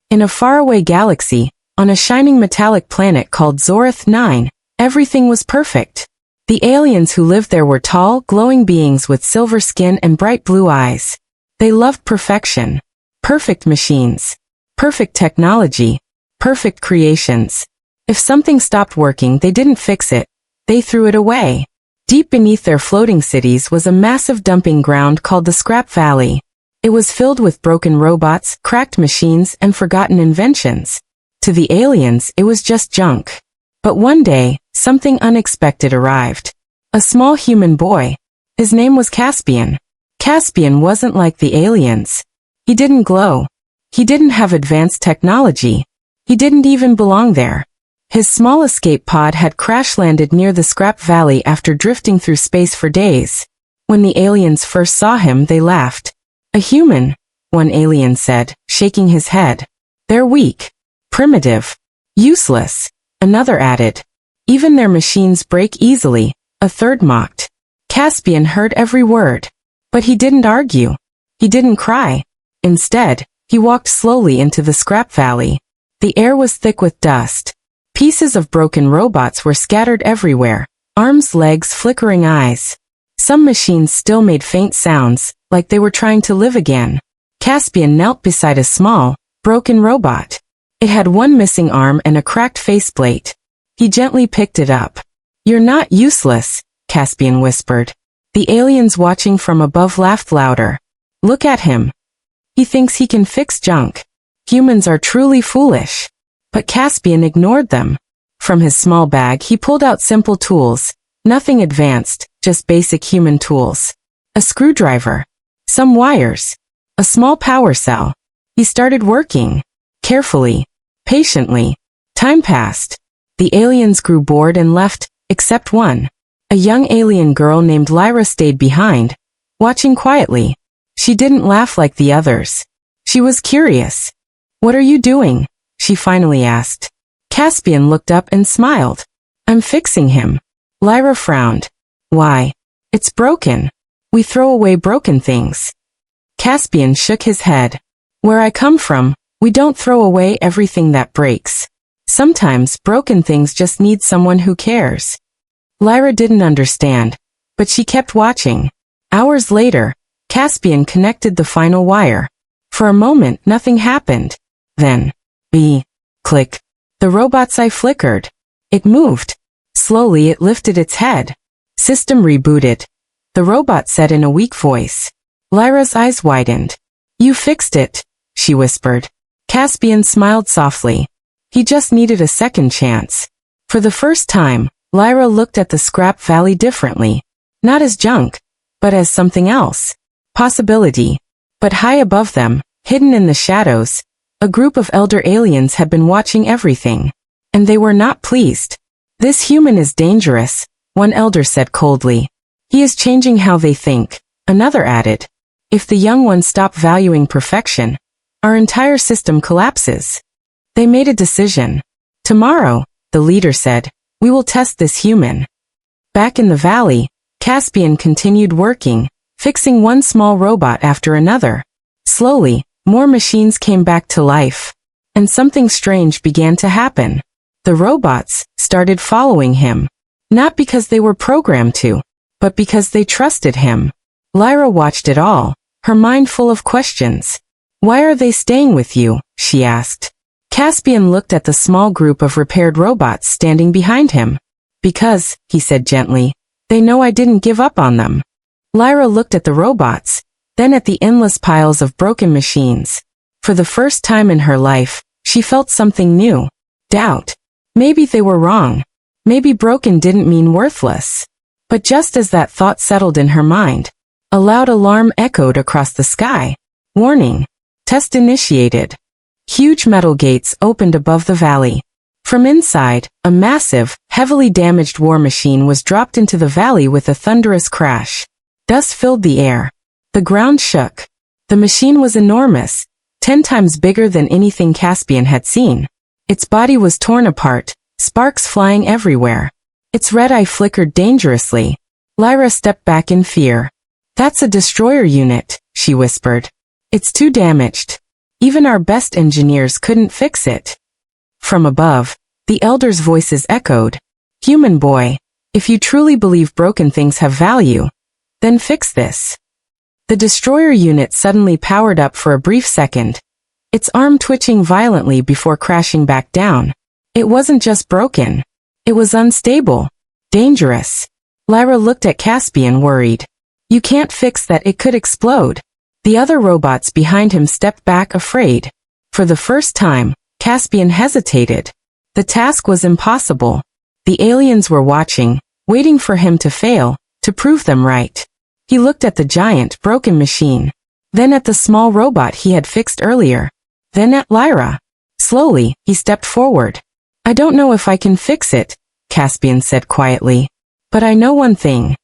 In a faraway galaxy, on a shining metallic planet called Zorith 9, everything was perfect. The aliens who lived there were tall, glowing beings with silver skin and bright blue eyes. They loved perfection. Perfect machines. Perfect technology. Perfect creations. If something stopped working, they didn't fix it. They threw it away. Deep beneath their floating cities was a massive dumping ground called the Scrap Valley. It was filled with broken robots, cracked machines, and forgotten inventions. To the aliens, it was just junk. But one day, something unexpected arrived. A small human boy. His name was Caspian. Caspian wasn't like the aliens. He didn't glow. He didn't have advanced technology. He didn't even belong there. His small escape pod had crash-landed near the Scrap Valley after drifting through space for days. When the aliens first saw him, they laughed. A human, one alien said, shaking his head. They're weak, primitive, useless, another added. Even their machines break easily, a third mocked. Caspian heard every word. But he didn't argue. He didn't cry. Instead, he walked slowly into the Scrap Valley. The air was thick with dust. Pieces of broken robots were scattered everywhere, arms, legs, flickering eyes. Some machines still made faint sounds, like they were trying to live again. Caspian knelt beside a small, broken robot. It had one missing arm and a cracked faceplate. He gently picked it up. "You're not useless," Caspian whispered. The aliens watching from above laughed louder. "Look at him. He thinks he can fix junk. Humans are truly foolish." But Caspian ignored them. From his small bag he pulled out simple tools, nothing advanced, just basic human tools. A screwdriver, some wires, a small power cell. He started working. Carefully, patiently. Time passed. The aliens grew bored and left, except one. A young alien girl named Lyra stayed behind, watching quietly. She didn't laugh like the others. She was curious. "What are you doing?" she finally asked. Caspian looked up and smiled. "I'm fixing him." Lyra frowned. "Why?" "It's broken. We throw away broken things." Caspian shook his head. "Where I come from, we don't throw away everything that breaks. Sometimes broken things just need someone who cares." Lyra didn't understand, but she kept watching. Hours later, Caspian connected the final wire. For a moment, nothing happened. Then, click. The robot's eye flickered. It moved. Slowly it lifted its head. System rebooted. The robot said in a weak voice. Lyra's eyes widened. "You fixed it," she whispered. Caspian smiled softly. He just needed a second chance. For the first time, Lyra looked at the Scrap Valley differently. Not as junk, but as something else. Possibility. But high above them, hidden in the shadows, a group of elder aliens had been watching everything. And they were not pleased. "This human is dangerous," one elder said coldly. "He is changing how they think," another added. "If the young ones stop valuing perfection, our entire system collapses." They made a decision. "Tomorrow," the leader said, "we will test this human." Back in the valley, Caspian continued working, fixing one small robot after another. Slowly, more machines came back to life. And something strange began to happen. The robots started following him. Not because they were programmed to, but because they trusted him. Lyra watched it all, her mind full of questions. "Why are they staying with you?" she asked. Caspian looked at the small group of repaired robots standing behind him. "Because," he said gently, "they know I didn't give up on them." Lyra looked at the robots, then at the endless piles of broken machines. For the first time in her life, she felt something new. Doubt. Maybe they were wrong. Maybe broken didn't mean worthless. But just as that thought settled in her mind, a loud alarm echoed across the sky. Warning. Test initiated. Huge metal gates opened above the valley. From inside, a massive, heavily damaged war machine was dropped into the valley with a thunderous crash. Dust filled the air. The ground shook. The machine was enormous, 10 times bigger than anything Caspian had seen. Its body was torn apart, sparks flying everywhere. Its red eye flickered dangerously. Lyra stepped back in fear. "That's a destroyer unit," she whispered. "It's too damaged." Even our best engineers couldn't fix it. From above, the elders' voices echoed. Human boy, if you truly believe broken things have value, then fix this. The destroyer unit suddenly powered up for a brief second, its arm twitching violently before crashing back down. It wasn't just broken. It was unstable. Dangerous. Lyra looked at Caspian, worried. You can't fix that, it could explode. The other robots behind him stepped back, afraid. For the first time, Caspian hesitated. The task was impossible. The aliens were watching, waiting for him to fail, to prove them right. He looked at the giant, broken machine. Then at the small robot he had fixed earlier. Then at Lyra. Slowly, he stepped forward. I don't know if I can fix it, Caspian said quietly. But I know one thing.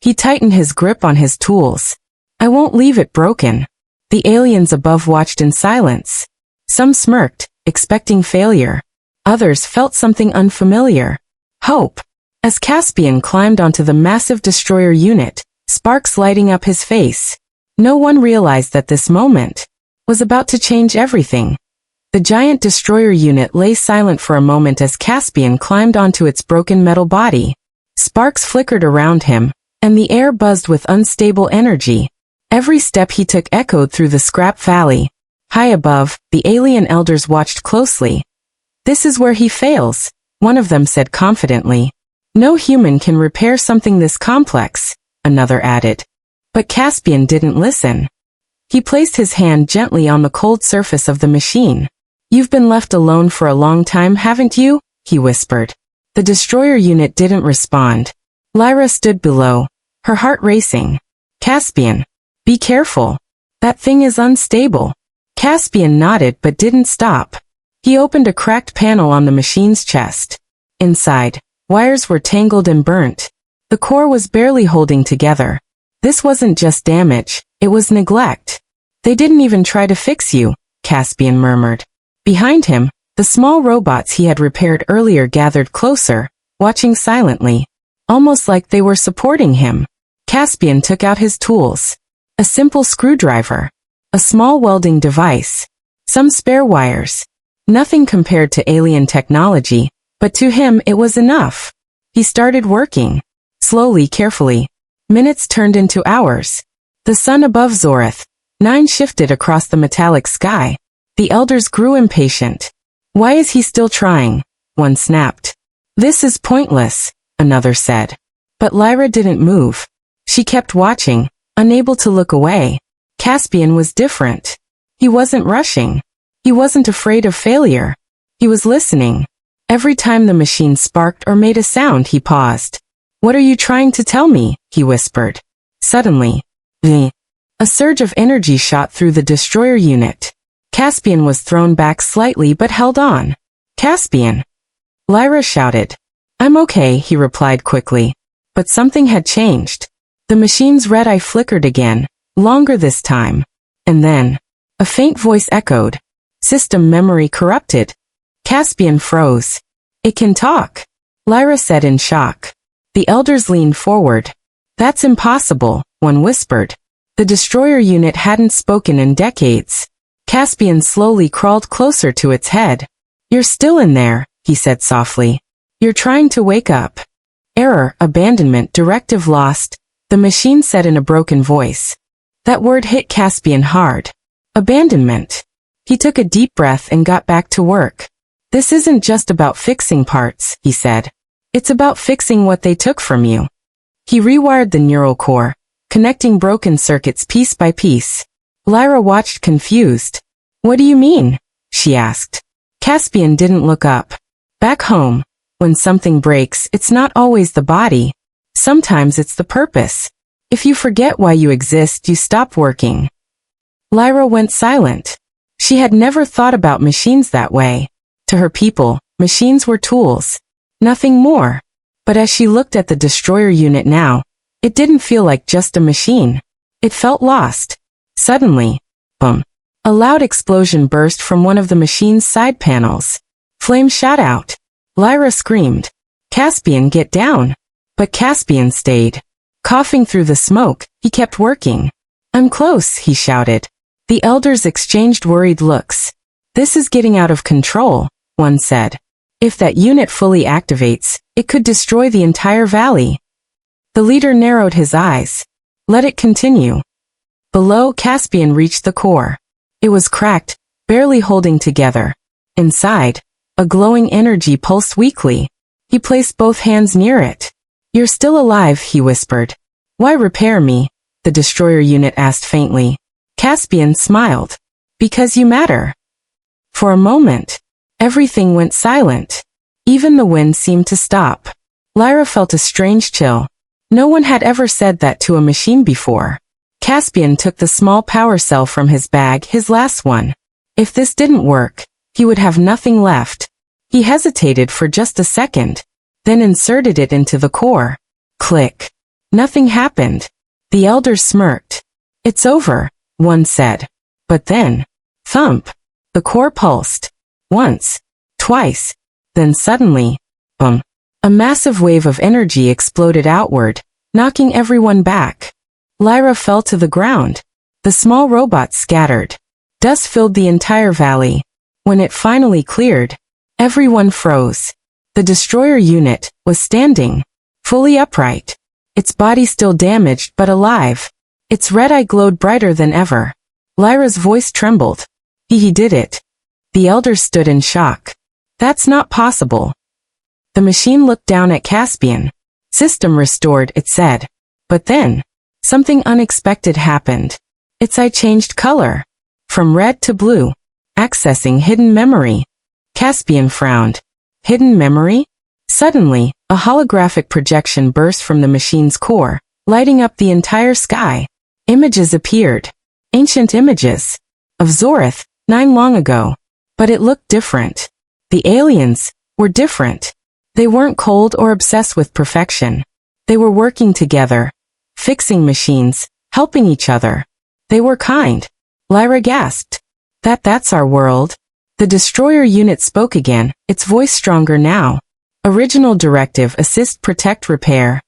He tightened his grip on his tools. I won't leave it broken. The aliens above watched in silence. Some smirked, expecting failure. Others felt something unfamiliar. Hope. As Caspian climbed onto the massive destroyer unit, sparks lighting up his face. No one realized that this moment was about to change everything. The giant destroyer unit lay silent for a moment as Caspian climbed onto its broken metal body. Sparks flickered around him, and the air buzzed with unstable energy. Every step he took echoed through the scrap valley. High above, the alien elders watched closely. This is where he fails, one of them said confidently. No human can repair something this complex, another added. But Caspian didn't listen. He placed his hand gently on the cold surface of the machine. You've been left alone for a long time, haven't you? He whispered. The destroyer unit didn't respond. Lyra stood below, her heart racing. Caspian, be careful. That thing is unstable. Caspian nodded but didn't stop. He opened a cracked panel on the machine's chest. Inside, wires were tangled and burnt. The core was barely holding together. This wasn't just damage, it was neglect. They didn't even try to fix you, Caspian murmured. Behind him, the small robots he had repaired earlier gathered closer, watching silently, almost like they were supporting him. Caspian took out his tools. A simple screwdriver. A small welding device. Some spare wires. Nothing compared to alien technology, but to him it was enough. He started working. Slowly, carefully. Minutes turned into hours. The sun above Zoreth 9 shifted across the metallic sky. The elders grew impatient. Why is he still trying? One snapped. This is pointless, another said. But Lyra didn't move. She kept watching, unable to look away. Caspian was different. He wasn't rushing. He wasn't afraid of failure. He was listening. Every time the machine sparked or made a sound, he paused. What are you trying to tell me? He whispered. Suddenly, a surge of energy shot through the destroyer unit. Caspian was thrown back slightly but held on. Caspian! Lyra shouted. I'm okay, he replied quickly. But something had changed. The machine's red eye flickered again, longer this time. And then, a faint voice echoed. System memory corrupted. Caspian froze. It can talk, Lyra said in shock. The elders leaned forward. That's impossible, one whispered. The destroyer unit hadn't spoken in decades. Caspian slowly crawled closer to its head. You're still in there, he said softly. You're trying to wake up. Error, abandonment, directive lost, the machine said in a broken voice. That word hit Caspian hard. Abandonment. He took a deep breath and got back to work. This isn't just about fixing parts, he said. It's about fixing what they took from you. He rewired the neural core, connecting broken circuits piece by piece. Lyra watched confused. What do you mean? She asked. Caspian didn't look up. Back home, when something breaks, it's not always the body. Sometimes it's the purpose. If you forget why you exist, you stop working. Lyra went silent. She had never thought about machines that way. To her people, machines were tools. Nothing more. But as she looked at the destroyer unit now, it didn't feel like just a machine. It felt lost. Suddenly, boom. A loud explosion burst from one of the machine's side panels. Flames shot out. Lyra screamed. Caspian, get down. But Caspian stayed. Coughing through the smoke, he kept working. I'm close, he shouted. The elders exchanged worried looks. This is getting out of control, one said. If that unit fully activates, it could destroy the entire valley. The leader narrowed his eyes. Let it continue. Below, Caspian reached the core. It was cracked, barely holding together. Inside, a glowing energy pulsed weakly. He placed both hands near it. You're still alive, he whispered. Why repair me? The destroyer unit asked faintly. Caspian smiled. Because you matter. For a moment, everything went silent. Even the wind seemed to stop. Lyra felt a strange chill. No one had ever said that to a machine before. Caspian took the small power cell from his bag, his last one. If this didn't work, he would have nothing left. He hesitated for just a second, then inserted it into the core. Click. Nothing happened. The elders smirked. It's over, one said. But then, thump. The core pulsed. Once. Twice. Then suddenly, boom. A massive wave of energy exploded outward, knocking everyone back. Lyra fell to the ground. The small robots scattered. Dust filled the entire valley. When it finally cleared, everyone froze. The destroyer unit was standing, fully upright. Its body still damaged but alive. Its red eye glowed brighter than ever. Lyra's voice trembled. He did it. The elders stood in shock. That's not possible. The machine looked down at Caspian. System restored, it said. But then, something unexpected happened. Its eye changed color. From red to blue. Accessing hidden memory. Caspian frowned. Hidden memory? Suddenly, a holographic projection burst from the machine's core, lighting up the entire sky. Images appeared. Ancient images. Of Zorith, 9 long ago. But it looked different. The aliens were different. They weren't cold or obsessed with perfection. They were working together. Fixing machines, helping each other. They were kind. Lyra gasped. That's our world. The destroyer unit spoke again, its voice stronger now. Original directive: assist, protect, repair.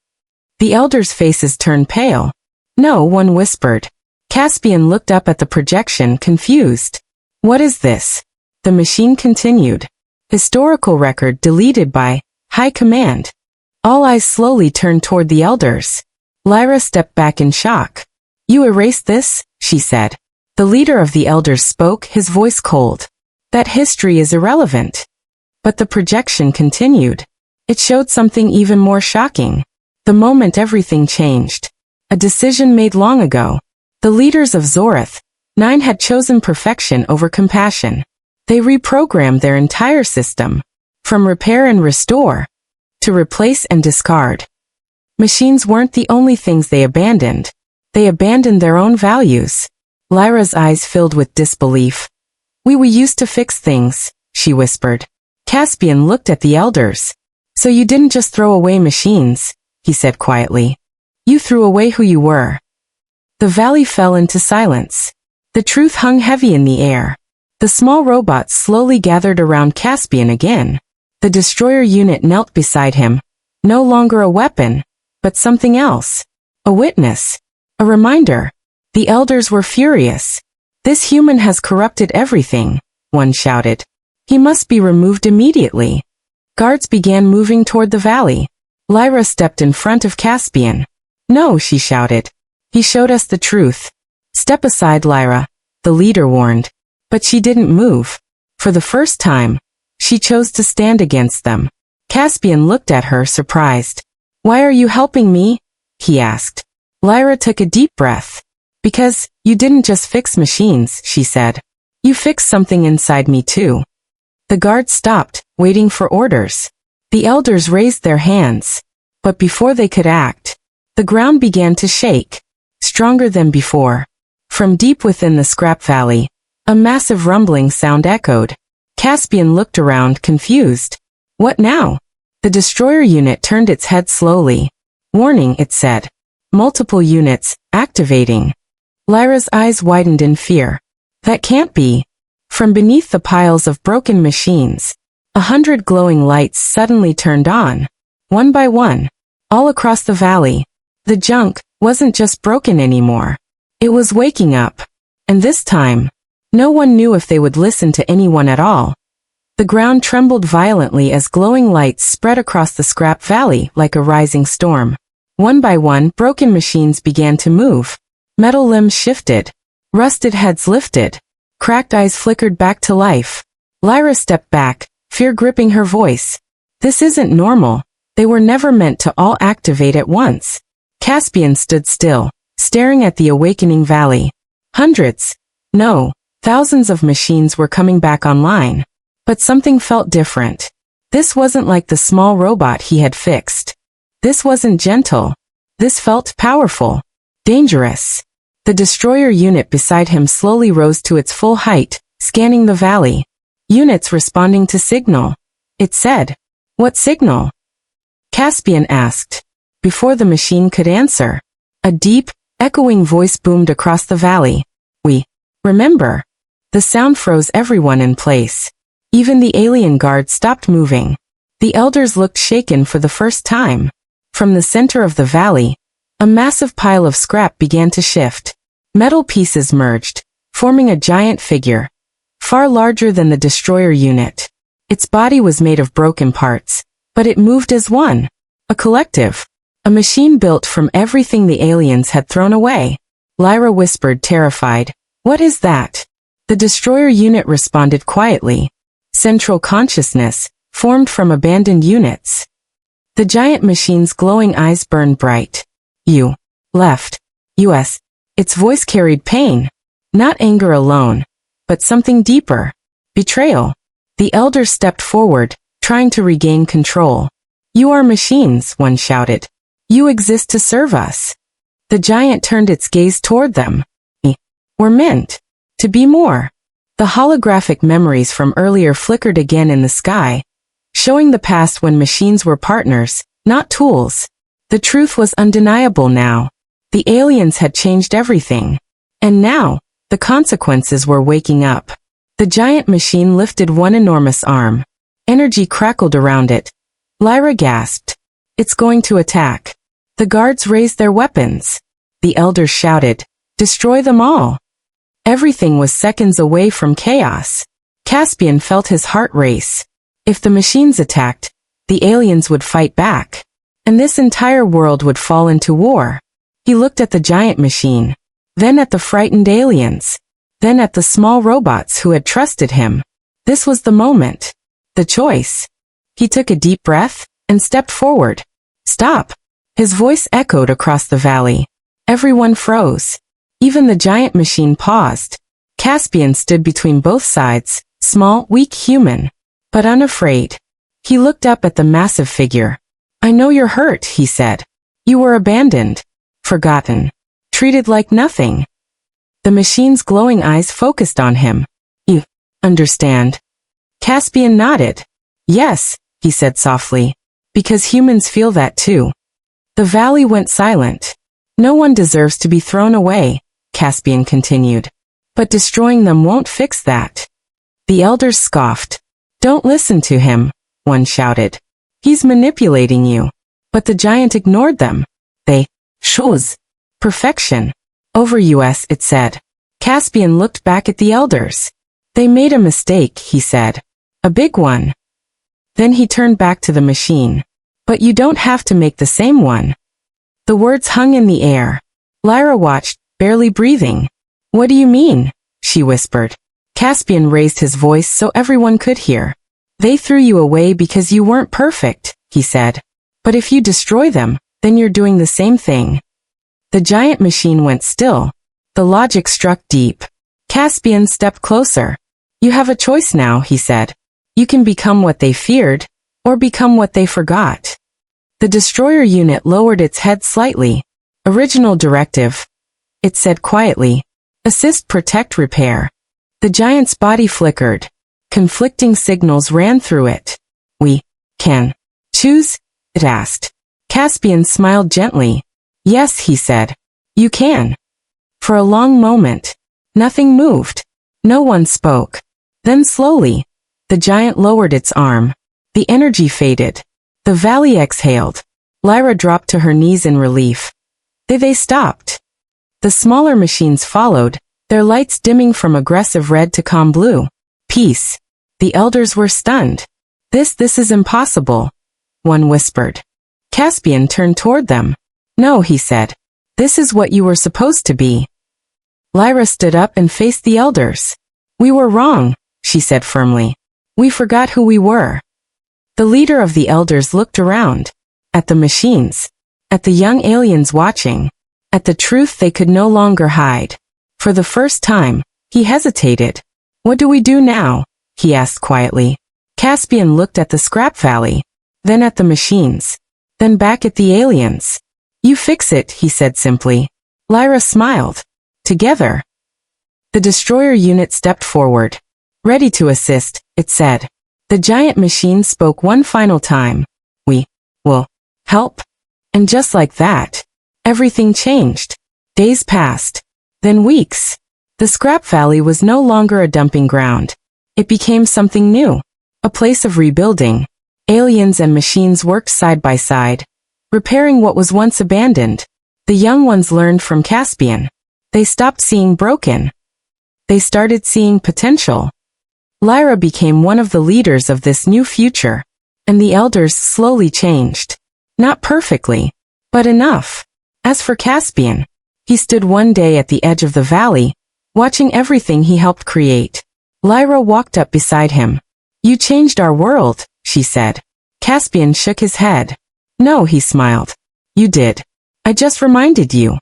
The elders' faces turned pale. No, one whispered. Caspian looked up at the projection, confused. What is this? The machine continued. Historical record deleted by High Command. All eyes slowly turned toward the elders. Lyra stepped back in shock. You erased this? She said. The leader of the elders spoke, his voice cold. That history is irrelevant. But the projection continued. It showed something even more shocking. The moment everything changed. A decision made long ago. The leaders of Zorith, 9 had chosen perfection over compassion. They reprogrammed their entire system. From repair and restore, to replace and discard. Machines weren't the only things they abandoned. They abandoned their own values. Lyra's eyes filled with disbelief. We used to fix things, she whispered. Caspian looked at the elders. So you didn't just throw away machines, he said quietly. You threw away who you were. The valley fell into silence. The truth hung heavy in the air. The small robots slowly gathered around Caspian again. The destroyer unit knelt beside him. No longer a weapon, but something else. A witness. A reminder. The elders were furious. This human has corrupted everything, one shouted. He must be removed immediately. Guards began moving toward the valley. Lyra stepped in front of Caspian. No, she shouted. He showed us the truth. Step aside, Lyra, the leader warned. But she didn't move. For the first time, she chose to stand against them. Caspian looked at her, surprised. Why are you helping me? He asked. Lyra took a deep breath. Because you didn't just fix machines, she said. You fixed something inside me too. The guards stopped, waiting for orders. The elders raised their hands. But before they could act, the ground began to shake, stronger than before. From deep within the scrap valley, a massive rumbling sound echoed. Caspian looked around, confused. What now? The destroyer unit turned its head slowly. Warning, it said. Multiple units, activating. Lyra's eyes widened in fear. That can't be. From beneath the piles of broken machines, 100 glowing lights suddenly turned on. One by one. All across the valley. The junk wasn't just broken anymore. It was waking up. And this time, no one knew if they would listen to anyone at all. The ground trembled violently as glowing lights spread across the scrap valley like a rising storm. One by one, broken machines began to move. Metal limbs shifted. Rusted heads lifted. Cracked eyes flickered back to life. Lyra stepped back, fear gripping her voice. This isn't normal. They were never meant to all activate at once. Caspian stood still, staring at the awakening valley. Hundreds, no, thousands of machines were coming back online. But something felt different. This wasn't like the small robot he had fixed. This wasn't gentle. This felt powerful. Dangerous. The destroyer unit beside him slowly rose to its full height, scanning the valley. Units responding to signal. It said. What signal? Caspian asked. Before the machine could answer, a deep, echoing voice boomed across the valley. We remember. The sound froze everyone in place. Even the alien guard stopped moving. The elders looked shaken for the first time. From the center of the valley, a massive pile of scrap began to shift. Metal pieces merged, forming a giant figure, far larger than the destroyer unit. Its body was made of broken parts, but it moved as one, a collective, a machine built from everything the aliens had thrown away. Lyra whispered, terrified, "What is that?" The destroyer unit responded quietly. Central consciousness, formed from abandoned units. The giant machine's glowing eyes burned bright. You left us. Its voice carried pain. Not anger alone, but something deeper. Betrayal. The elder stepped forward, trying to regain control. You are machines, one shouted. You exist to serve us. The giant turned its gaze toward them. We're meant to be more. The holographic memories from earlier flickered again in the sky, showing the past when machines were partners, not tools. The truth was undeniable now. The aliens had changed everything. And now, the consequences were waking up. The giant machine lifted one enormous arm. Energy crackled around it. Lyra gasped. It's going to attack. The guards raised their weapons. The elders shouted, destroy them all. Everything was seconds away from chaos. Caspian felt his heart race. If the machines attacked, the aliens would fight back. And this entire world would fall into war. He looked at the giant machine, then at the frightened aliens, then at the small robots who had trusted him. This was the moment. The choice. He took a deep breath and stepped forward. Stop. His voice echoed across the valley. Everyone froze. Even the giant machine paused. Caspian stood between both sides, small, weak human, but unafraid. He looked up at the massive figure. I know you're hurt, he said. You were abandoned, forgotten, treated like nothing. The machine's glowing eyes focused on him. You understand? Caspian nodded. Yes, he said softly, because humans feel that too. The valley went silent. No one deserves to be thrown away, Caspian continued. But destroying them won't fix that. The elders scoffed. Don't listen to him, one shouted. He's manipulating you. But the giant ignored them. They chose perfection over us, it said. Caspian looked back at the elders. They made a mistake, he said. A big one. Then he turned back to the machine. But you don't have to make the same one. The words hung in the air. Lyra watched, barely breathing. What do you mean? She whispered. Caspian raised his voice so everyone could hear. They threw you away because you weren't perfect, he said. But if you destroy them, then you're doing the same thing. The giant machine went still. The logic struck deep. Caspian stepped closer. You have a choice now, he said. You can become what they feared, or become what they forgot. The destroyer unit lowered its head slightly. Original directive. It said quietly. Assist, protect, repair. The giant's body flickered. Conflicting signals ran through it. We can choose, it asked. Caspian smiled gently. Yes, he said. You can. For a long moment, nothing moved. No one spoke. Then slowly, the giant lowered its arm. The energy faded. The valley exhaled. Lyra dropped to her knees in relief. They stopped. The smaller machines followed, their lights dimming from aggressive red to calm blue. Peace. The elders were stunned. This is impossible, one whispered. Caspian turned toward them. No, he said. This is what you were supposed to be. Lyra stood up and faced the elders. We were wrong, she said firmly. We forgot who we were. The leader of the elders looked around. At the machines. At the young aliens watching. At the truth they could no longer hide. For the first time, he hesitated. What do we do now? He asked quietly. Caspian looked at the scrap valley. Then at the machines. Then back at the aliens. You fix it, he said simply. Lyra smiled. Together. The destroyer unit stepped forward. Ready to assist, it said. The giant machine spoke one final time. We will help. And just like that, everything changed. Days passed. Then weeks. The scrap valley was no longer a dumping ground. It became something new. A place of rebuilding. Aliens and machines worked side by side, repairing what was once abandoned. The young ones learned from Caspian. They stopped seeing broken. They started seeing potential. Lyra became one of the leaders of this new future, and the elders slowly changed. Not perfectly, but enough. As for Caspian, he stood one day at the edge of the valley, watching everything he helped create. Lyra walked up beside him. You changed our world, she said. Caspian shook his head. No, he smiled. You did. I just reminded you.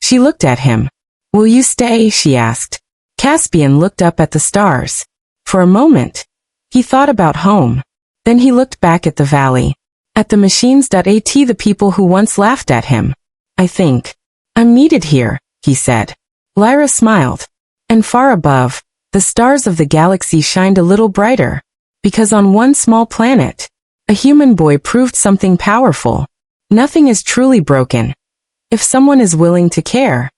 She looked at him. Will you stay, she asked. Caspian looked up at the stars. For a moment, he thought about home. Then he looked back at the valley. At the machines. At the people who once laughed at him. I think I'm needed here, he said. Lyra smiled. And far above, the stars of the galaxy shined a little brighter. Because on one small planet, a human boy proved something powerful. Nothing is truly broken. If someone is willing to care.